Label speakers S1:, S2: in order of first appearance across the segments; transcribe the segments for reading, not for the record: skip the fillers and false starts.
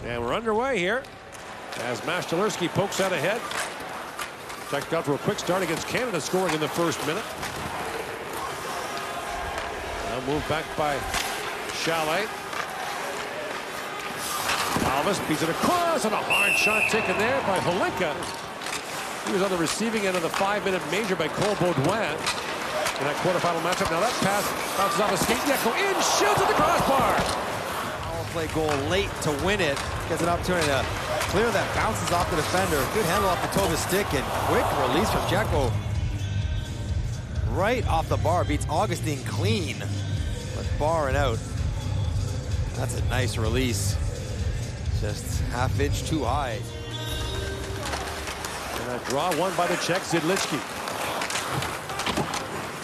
S1: And we're underway here as Mastalerski pokes out ahead. Czech got to a quick start against Canada, scoring in the first minute. Now moved back by Chalet. Alves beats it across, and a hard shot taken there by Holinka. He was on the receiving end of the 5-minute major by Cole Baudouin in that quarterfinal matchup. Now that pass bounces off a skate. Yeko in, shoots at the crossbar.
S2: Power play goal late to win it. Gets an opportunity to clear that, bounces off the defender. Good handle off the toe of his stick, and quick release from Dzeko. Right off the bar, beats Augustine clean. But bar and out. That's a nice release. Just half-inch too high.
S1: And a draw won by the Czech, Zidličky.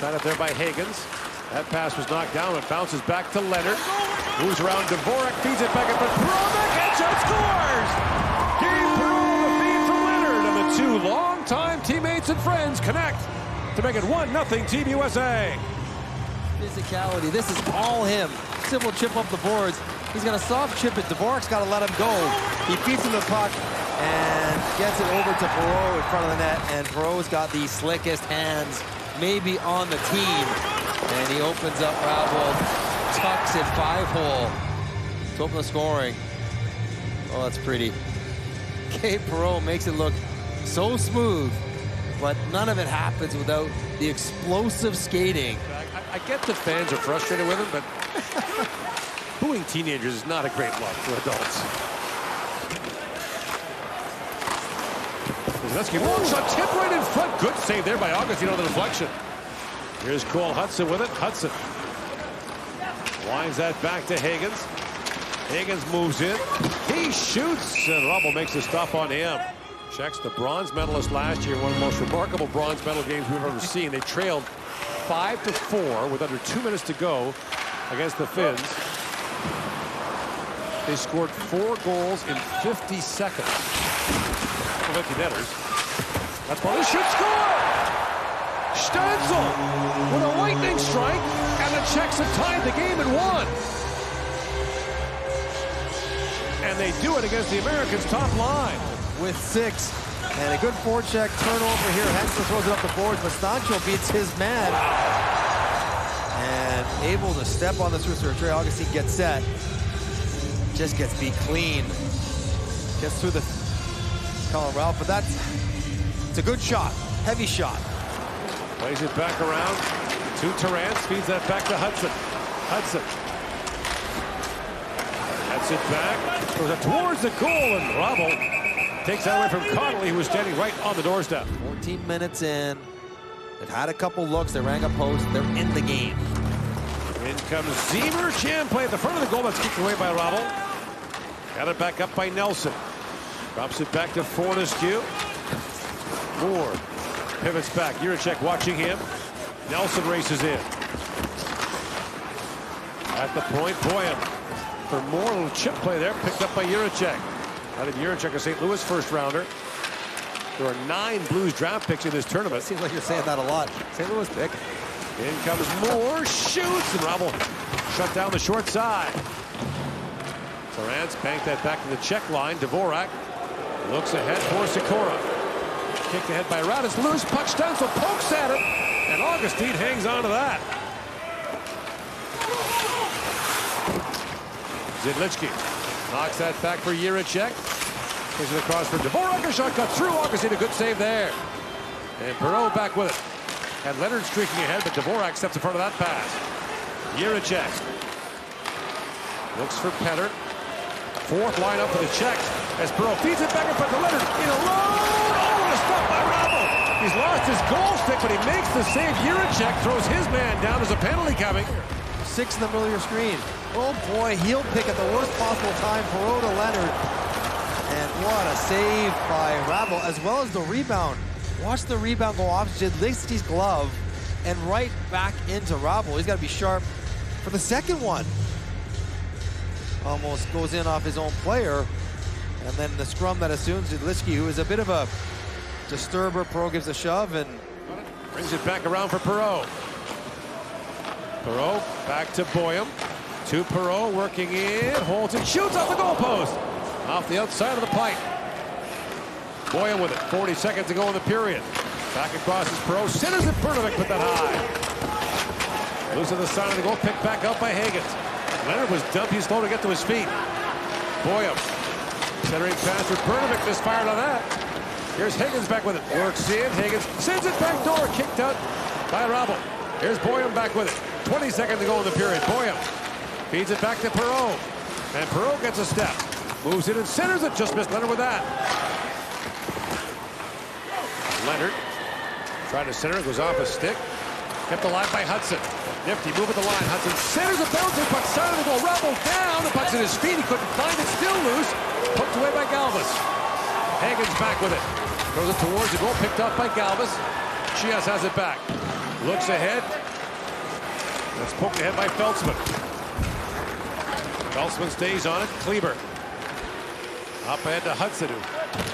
S1: Tied up there by Hagens. That pass was knocked down. It bounces back to Leonard. Moves around Dvorak, feeds it back at the backhand shot, scores! Gabe Perreault, the feed from Leonard, and the two longtime teammates and friends connect to make it 1-0 Team USA.
S2: Physicality, this is all him. Simple chip up the boards. He's gonna soft chip it. Dvorak's gotta let him go. He feeds him the puck and gets it over to Perreault in front of the net, and Perreault's got the slickest hands maybe on the team. And he opens up Ravel, tucks it 5-hole to open the scoring. Oh, that's pretty. Gabe Perreault makes it look so smooth, but none of it happens without the explosive skating.
S1: I get the fans are frustrated with him, but booing teenagers is not a great look for adults. Zidličky, long shot, tip right in front. Good save there by Augustine on the deflection. Here's Cole Hudson with it. Hudson winds that back to Hagens. Hagens moves in. He shoots, and Rubble makes a stop on him. Czechs, the bronze medalist last year, one of the most remarkable bronze medal games we've ever seen. They trailed 5-4 with under 2 minutes to go against the Finns. They scored 4 goals in 50 seconds. 50 netters. That's why they should score! Stanzel with a lightning strike, and the Czechs have tied the game at 1. And they do it against the Americans' top line.
S2: With 6, and a good forecheck turnover here. Henson throws it up the boards, but Stancho beats his man. And able to step on this rooster. Trey Augustine gets set. Just gets beat clean. Gets through the Colin Ralph, but it's a good shot. Heavy shot.
S1: Plays it back around to Terrance, feeds that back to Hudson. Hudson. That's it back. Goes up towards the goal, and Rubble takes that away from Connolly, who was standing right on the doorstep.
S2: 14 minutes in. They've had a couple looks. They rang a post. They're in the game.
S1: In comes Ziemer. Jam play at the front of the goal. That's kicked away by Rubble. Got it back up by Nelson. Drops it back to Fortescue. Moore pivots back. Jiricek watching him. Nelson races in. At the point, Boyum for more. Little chip play there. Picked up by Jiricek. I think Jiricek, a St. Louis first-rounder. There are 9 Blues draft picks in this tournament.
S2: Seems like you're saying that a lot. St. Louis pick.
S1: In comes Moore. Shoots, and Rubble shut down the short side. Terrance banked that back to the Czech line. Dvorak looks ahead for Sikora. Kicked ahead by Radis. Loose puck. Stanzel pokes at it, and Augustine hangs on to that. Zidličky knocks that back for Jiricek. Takes it across for Dvorak. A shot got through. Augustine, a good save there. And Perreault back with it. And Leonard streaking ahead, but Dvorak steps in front of that pass. Jiricek looks for Petter. 4th lineup for the Czechs as Perreault feeds it back in front to Leonard. In a row! Oh, and a stop by Rubble. He's lost his goal stick, but he makes the save. Jiricek throws his man down. There's a penalty coming.
S2: 6 in the middle of your screen. Oh boy, heel pick at the worst possible time. Perreault to Leonard. And what a save by Rubble, as well as the rebound. Watch the rebound go off Zidličky's glove and right back into Rubble. He's got to be sharp for the second one. Almost goes in off his own player. And then the scrum that assumes Zidličky, who is a bit of a disturber. Perreault gives a shove and
S1: brings it back around for Perreault. Perreault back to Boyum. To Perreault, working in, holds it, shoots off the goalpost. Off the outside of the pipe. Boyle with it. 40 seconds to go in the period. Back across his pro. Centers it. Bernovic put that high. Loose on the side of the goal. Picked back up by Higgins. Leonard was dumpy slow to get to his feet. Boyle. Centering pass for Bernovic. Misfired on that. Here's Higgins back with it. Works in. Higgins sends it back door. Kicked out by Rabel. Here's Boyum back with it. 20 seconds to go in the period. Boyum feeds it back to Perreault. And Perreault gets a step. Moves it and centers it. Just missed Leonard with that. Leonard tried to center it. Goes off a stick. Kept alive by Hudson. Nifty move at the line. Hudson centers a bouncing puck. Side of the goal. Rabel down. The puck's at his feet. He couldn't find it. Still loose. Poked away by Galvis. Higgins back with it. Throws it towards the goal. Picked up by Galvis. Chias has it back. Looks ahead. That's poked ahead by Feltzman. Feltzman stays on it. Kleber. Up ahead to Hudson, who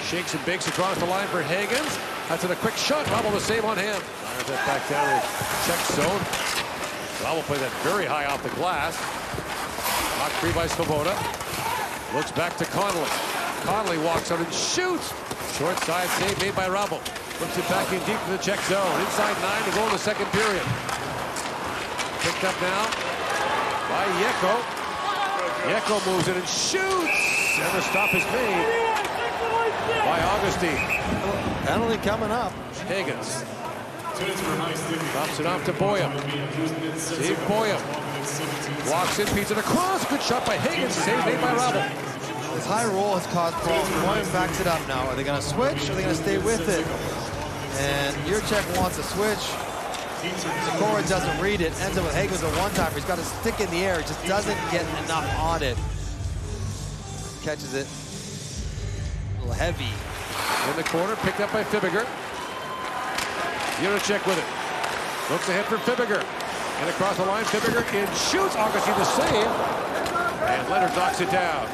S1: shakes and bakes across the line for Higgins. Hudson a quick shot. Rabel to save on him. Fires that back down the check zone. Rabel played that very high off the glass. Knocked free by Svoboda. Looks back to Connolly. Connolly walks out and shoots. Short side save made by Rabel. Puts it back in deep to the check zone. Inside 9 to go in the second period. Picked up now by Yeko. Yeko moves it and shoots. And the stop is made by Augustine.
S2: Penalty coming up.
S1: Higgins. Drops it off to Boyum. Steve Boyum. Walks in, feeds it across. Good shot by Higgins. Save made by Rabel.
S2: This high roll has caused problems. Boyum backs it up now. Are they going to switch or are they going to stay with it? And Jurček wants a switch. Sikora doesn't read it. Ends up with Higgins a one-timer. He's got his stick in the air. He just doesn't get enough on it. Catches it. A little heavy.
S1: In the corner, picked up by Fibiger. Jurček with it. Looks ahead for Fibiger. And across the line, Fibiger in shoots. Augustine the save. And Leonard knocks it down.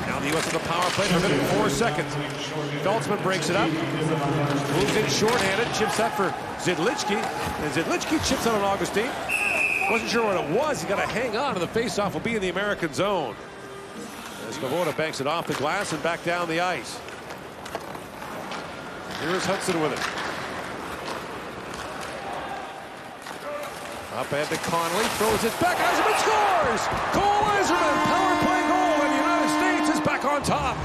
S1: Now the U.S. on the power play for a minute and 4 seconds. Feltzman breaks it up. Moves in short-handed. Chips that for Zidlichki. And Zidlichki chips out on Augustine. Wasn't sure what it was. He's got to hang on to the face-off. Will be in the American zone. As Svoboda banks it off the glass and back down the ice. Here's Hudson with it. Up ahead to Connolly. Throws it back. Yzerman scores! Cole Yzerman! Power play goal, and the United States is back on top.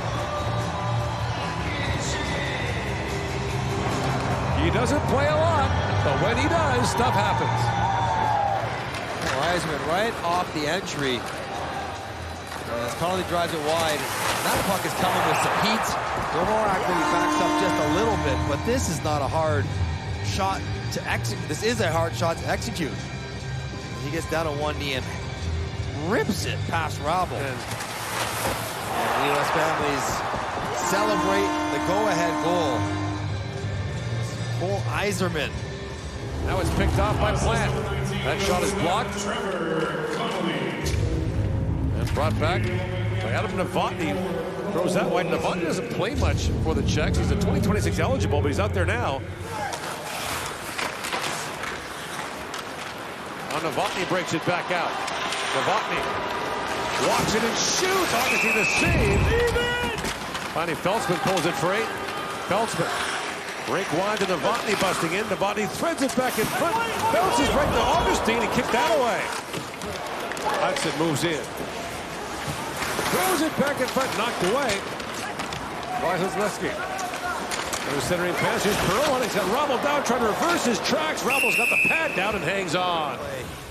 S1: He doesn't play a lot, but when he does, stuff happens.
S2: Yzerman right off the entry. As Connolly drives it wide. That puck is coming with some heat. Dvorak maybe backs up just a little bit, but this is not a hard shot to execute. This is a hard shot to execute. He gets down on one knee and rips it past Rabel. And the U.S. families celebrate the go-ahead goal. Cole Yzerman.
S1: Now it's picked off by Plant. That shot is blocked. And brought back by Adam Novotny. Throws that wide. Novotny doesn't play much for the Czechs. He's a 2026 eligible, but he's out there now. Novotny breaks it back out. Novotny walks it and shoots. Augustine the save. Finally, Feltzman pulls it free. Feltzman. Break wide to Novotny busting in. Novotny threads it back in front. Bounces right to Augustine. He kicked that away. Hudson moves in. Throws it back in front. Knocked away by Huzleski. There's centering pass. Here's Perreault. He's got Rabel down, trying to reverse his tracks. Rabel's got the pad down and hangs on.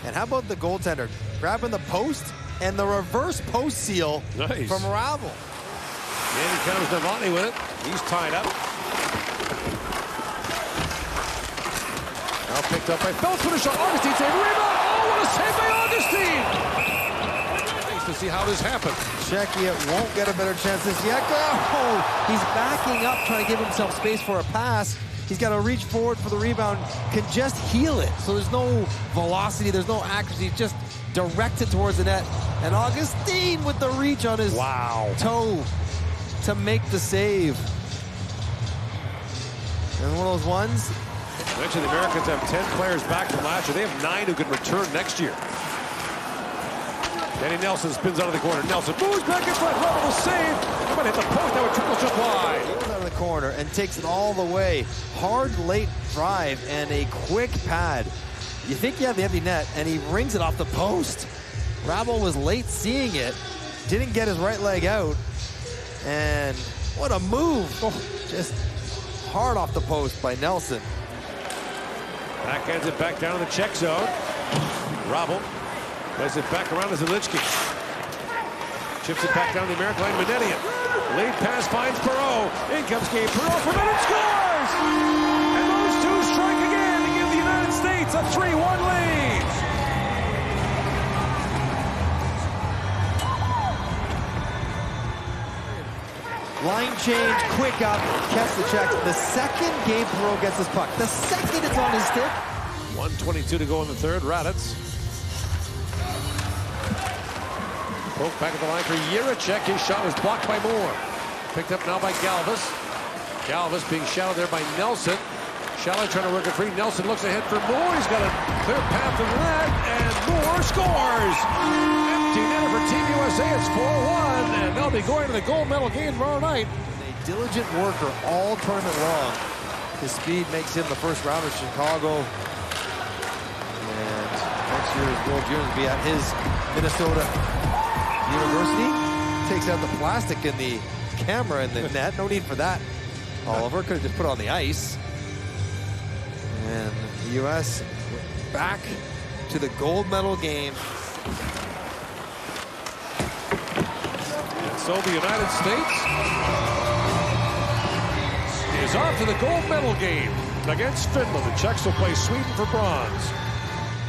S2: And how about the goaltender grabbing the post and the reverse post seal from Rabel?
S1: And he comes Novotny with it. He's tied up. Now picked up by Feltzman. A shot. Augustine save. Rebound. Oh, what a save by Augustine! Nice to see how this happened.
S2: Czechia won't get a better chance this yet. Oh, he's backing up, trying to give himself space for a pass. He's got to reach forward for the rebound, can just heel it. So there's no velocity, there's no accuracy, just directed towards the net. And Augustine with the reach on his toe to make the save. And one of those ones.
S1: Eventually, the Americans have 10 players back from last year. They have 9 who can return next year. Danny Nelson spins out of the corner. Nelson moves back in front. Rebel will save. But hit the post. That would triple jump wide.
S2: He goes out of the corner and takes it all the way. Hard late drive and a quick pad. You think you have the empty net, and he rings it off the post. Rebel was late seeing it. Didn't get his right leg out. And what a move. Oh, just hard off the post by Nelson.
S1: Backhands it back down in the Czech zone. Rebel plays it back around to Zelichki. Chips it back down the American line. Manetian. Lead pass finds Perreault. In comes Gabe Perreault for minute scores! And those two strike again to give the United States a 3-1 lead.
S2: Line change, quick up, catch the check. The second Gabe Perreault gets his puck. The second it's on his stick.
S1: 1:22 to go in the third. Raditz. Poke back at the line for Jiricek. His shot was blocked by Moore. Picked up now by Galvis. Galvis being shadowed there by Nelson. Shallow trying to work it free. Nelson looks ahead for Moore. He's got a clear path to the net, and Moore scores. Empty netter for Team USA. It's 4-1, and they'll be going to the gold medal game tomorrow night.
S2: A diligent worker all tournament long. His speed makes him the first rounder of Chicago. And next year's World Juniors will be at his Minnesota University. Takes out the plastic in the camera in the net. No need for that, Oliver. Could have just put it on the ice. And the U.S. back to the gold medal game.
S1: And so the United States is off to the gold medal game against Finland. The Czechs will play Sweden for bronze.